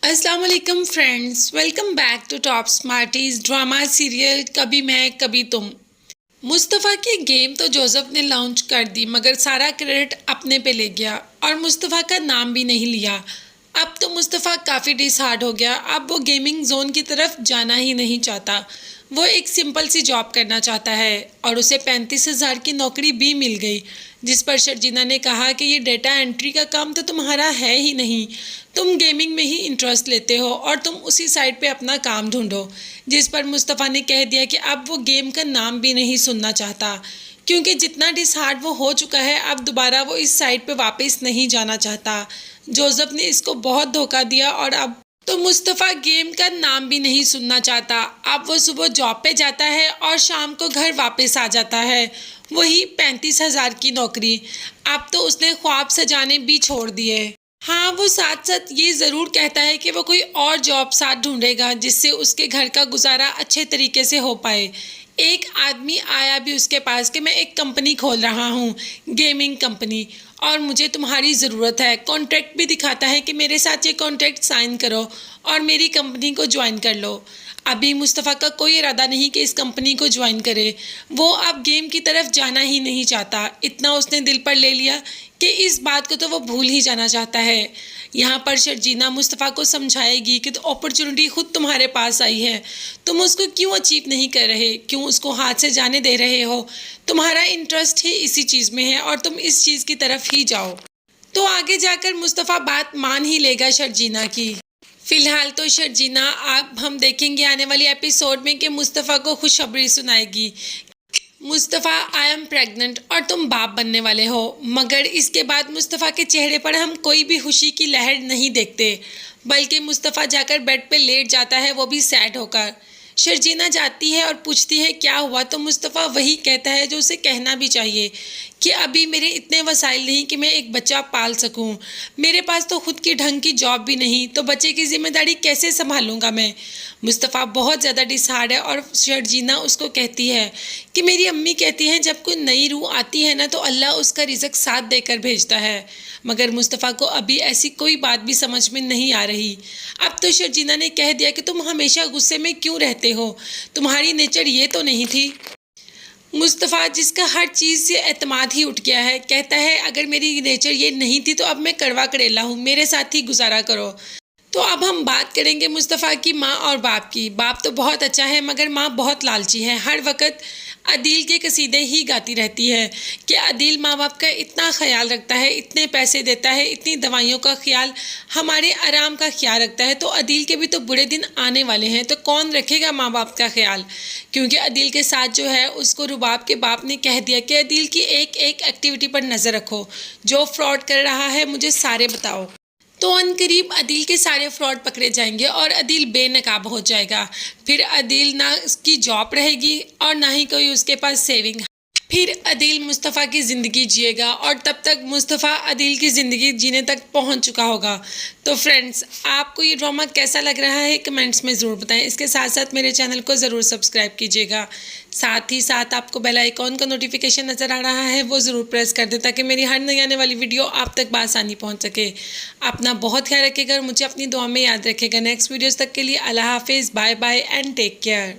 अस्सलाम वालेकुम friends, welcome back to Top Smarties drama serial कभी मैं कभी तुम। मुस्तफ़ा की गेम तो जोसेफ ने लॉन्च कर दी, मगर सारा क्रेडिट अपने पे ले गया और मुस्तफ़ा का नाम भी नहीं लिया। अब तो मुस्तफ़ा काफ़ी डिसहार्ड हो गया। अब वो गेमिंग जोन की तरफ जाना ही नहीं चाहता। वो एक सिंपल सी जॉब करना चाहता है और उसे 35,000 की नौकरी भी मिल गई, जिस पर शर्जीना ने कहा कि ये डेटा एंट्री का काम तो तुम्हारा है ही नहीं, तुम गेमिंग में ही इंटरेस्ट लेते हो और तुम उसी साइड पे अपना काम ढूंढो। जिस पर मुस्तफ़ा ने कह दिया कि अब वो गेम का नाम भी नहीं सुनना चाहता, क्योंकि जितना डिसहार्ड वो हो चुका है अब दोबारा वो इस साइड पे वापस नहीं जाना चाहता। जोसेफ ने इसको बहुत धोखा दिया और अब तो मुस्तफ़ा गेम का नाम भी नहीं सुनना चाहता। अब वो सुबह जॉब पे जाता है और शाम को घर वापस आ जाता है, वही 35,000 की नौकरी। अब तो उसने ख्वाब सजाने भी छोड़ दिए। हाँ, वो साथ साथ ये ज़रूर कहता है कि वो कोई और जॉब साथ ढूंढेगा जिससे उसके घर का गुजारा अच्छे तरीके से हो पाए। एक आदमी आया भी उसके पास कि मैं एक कंपनी खोल रहा हूँ, गेमिंग कंपनी, और मुझे तुम्हारी ज़रूरत है। कॉन्ट्रैक्ट भी दिखाता है कि मेरे साथ ये कॉन्ट्रैक्ट साइन करो और मेरी कंपनी को ज्वाइन कर लो। अभी मुस्तफ़ा का कोई इरादा नहीं कि इस कंपनी को ज्वाइन करे। वो अब गेम की तरफ जाना ही नहीं चाहता। इतना उसने दिल पर ले लिया कि इस बात को तो वो भूल ही जाना चाहता है। यहाँ पर शर्जीना मुस्तफ़ा को समझाएगी कि तो अपॉर्चुनिटी खुद तुम्हारे पास आई है, तुम उसको क्यों अचीव नहीं कर रहे, क्यों उसको हाथ से जाने दे रहे हो। तुम्हारा इंटरेस्ट ही इसी चीज़ में है और तुम इस चीज़ की तरफ ही जाओ, तो आगे जाकर मुस्तफ़ा बात मान ही लेगा शर्जीना की। फिलहाल तो शर्जीना अब हम देखेंगे आने वाली एपिसोड में कि मुस्तफ़ा को खुशखबरी सुनाएगी, मुस्तफ़ा आई एम प्रेग्नेंट और तुम बाप बनने वाले हो। मगर इसके बाद मुस्तफ़ा के चेहरे पर हम कोई भी खुशी की लहर नहीं देखते, बल्कि मुस्तफ़ा जाकर बेड पे लेट जाता है, वो भी सैड होकर। शर्जीना जाती है और पूछती है क्या हुआ, तो मुस्तफ़ा वही कहता है जो उसे कहना भी चाहिए कि अभी मेरे इतने वसाइल नहीं कि मैं एक बच्चा पाल सकूं। मेरे पास तो खुद की ढंग की जॉब भी नहीं, तो बच्चे की जिम्मेदारी कैसे संभालूंगा मैं। मुस्तफ़ा बहुत ज़्यादा डिसहार्ड है और शर्जीना उसको कहती है कि मेरी अम्मी कहती हैं जब कोई नई रूह आती है ना तो अल्लाह उसका रिज़्क साथ देकर भेजता है। मगर मुस्तफ़ा को अभी ऐसी कोई बात भी समझ में नहीं आ रही। अब तो शर्जीना ने कह दिया कि तुम हमेशा गुस्से में क्यों रहते हो, तुम्हारी नेचर ये तो नहीं थी। मुस्तफ़ा जिसका हर चीज़ से एतमाद ही उठ गया है, कहता है अगर मेरी नेचर ये नहीं थी तो अब मैं कड़वा कड़ेला हूँ, मेरे साथ ही गुजारा करो। तो अब हम बात करेंगे मुस्तफ़ा की माँ और बाप की। बाप तो बहुत अच्छा है मगर माँ बहुत लालची है, हर वक्त अदील के कसीदे ही गाती रहती है कि अदील माँ बाप का इतना ख्याल रखता है, इतने पैसे देता है, इतनी दवाइयों का ख्याल, हमारे आराम का ख्याल रखता है, तो अदील के भी तो बुरे दिन आने वाले हैं, तो कौन रखेगा माँ बाप का ख्याल। क्योंकि अदील के साथ जो है उसको रुबाब के बाप ने कह दिया कि अदील की एक एक एक्टिविटी पर नज़र रखो, जो फ्रॉड कर रहा है मुझे सारे बताओ। तो अनकरीब अदील के सारे फ्रॉड पकड़े जाएंगे और अदील बेनकाब हो जाएगा। फिर अदील ना उसकी जॉब रहेगी और ना ही कोई उसके पास सेविंग। फिर अदील मुस्तफ़ा की ज़िंदगी जिएगा और तब तक मुस्तफ़ा अदील की ज़िंदगी जीने तक पहुंच चुका होगा। तो फ्रेंड्स, आपको ये ड्रामा कैसा लग रहा है कमेंट्स में ज़रूर बताएं। इसके साथ साथ मेरे चैनल को ज़रूर सब्सक्राइब कीजिएगा। साथ ही साथ आपको बेल आइकॉन का नोटिफिकेशन नज़र आ रहा है वो ज़रूर प्रेस कर दें ताकि मेरी हर नई आने वाली वीडियो आप तक बआसानी पहुँच सके। अपना बहुत ख्याल रखिएगा और मुझे अपनी दुआ में याद रखिएगा। नेक्स्ट वीडियोज़ तक के लिए अल्लाह हाफिज़, bye bye and take care.